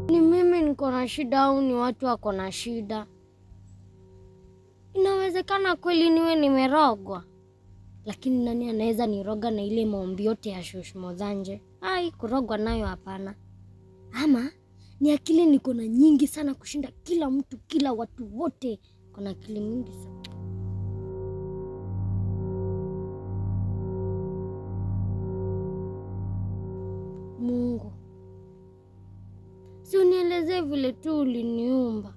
Ni mimi niko na shida au ni watu wako na shida? Inawezekana kweli niwe nimerogwa. Lakini nani anaweza niroga na ile maombi yote ya Shoshmodhanje? Ai, kurogwa nayo hapana. Ama ni akili niko na nyingi sana kushinda kila mtu, kila watu wote. Kuna akili nyingi sana. Mungu, si unieleze vile tu uliniumba.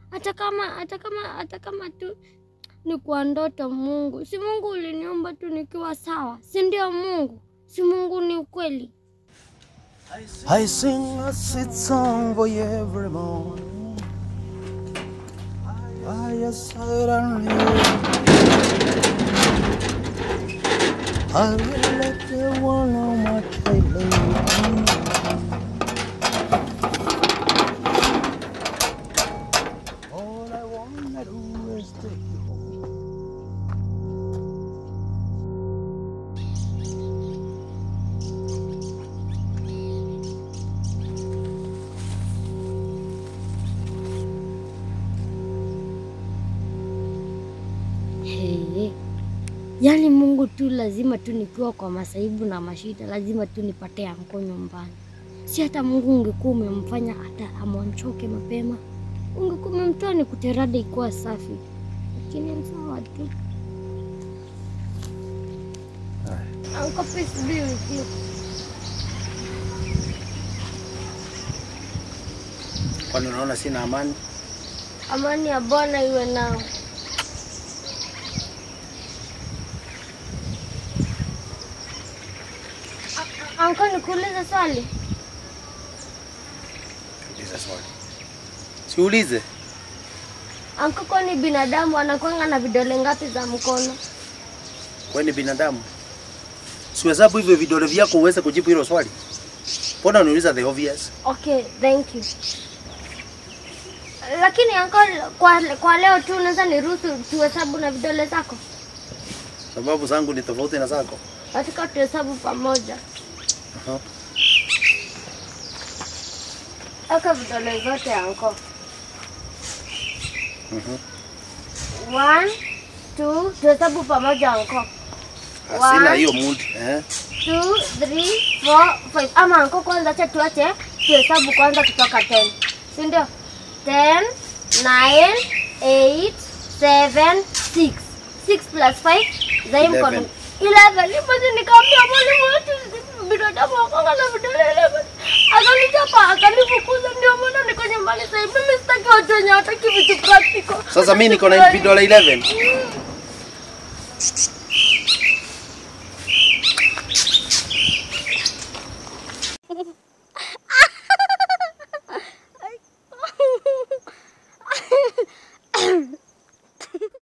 Hata kama tu ni kwa ndoto Mungu. Si Mungu uliniumba tu nikiwa sawa. Si ndio Mungu? Si Mungu ni ukweli? I sing a sweet song for you every morning. I suddenly I will let the one on my table. All I wanna do is take you home. Hey. Yaani Mungu tu lazima tu nikiwa kwa masaibu na mashida lazima tu nipate anko nyumbani. Si hata Mungu ungekuwa umemfanya hata amonchoke mapema. Ungekuwa umemtoa ni kuterada ikuwa safi. Lakini msawa tu. Uncle, peace be with you. Kwani unaona sina amani? Amani ya Bwana iwe nao. Uncle, nikuulize swali. Uliza swali. Si ulize. Uncle, kwani binadamu anakuanga na vidole ngapi za mkono? Kwani binadamu? Siwezabu hivyo vidole vyako uweze kujibu hilo swali. Mbona unauliza the obvious? Okay, thank you. Lakini uncle, kwa leo tu unaweza niruhusu tuhesabu na vidole zako? Sababu zangu ni tofauti na zako. Katika tuhesabu pamoja. Aka vidole zote uncle. 1, 2, tuhesabu pamoja uncle. Sina hiyo mood, 2, 3, 4, 5. Ama uncle, kwanza acha tuache tuhesabu kwanza kutoka 10. Si ndio? 10, 9, 8, 7, 6. 6 plus 5 zaim kwa 11. Lipo nikamwambia mwalimu wetu binadamu wakanga na vidole 11. Akanichapa, akanifukuza, ndio maana niko nyumbani sasa. Mimi sitaki watu wenye wataki vitu practical. Sasa mimi niko na vidole 11.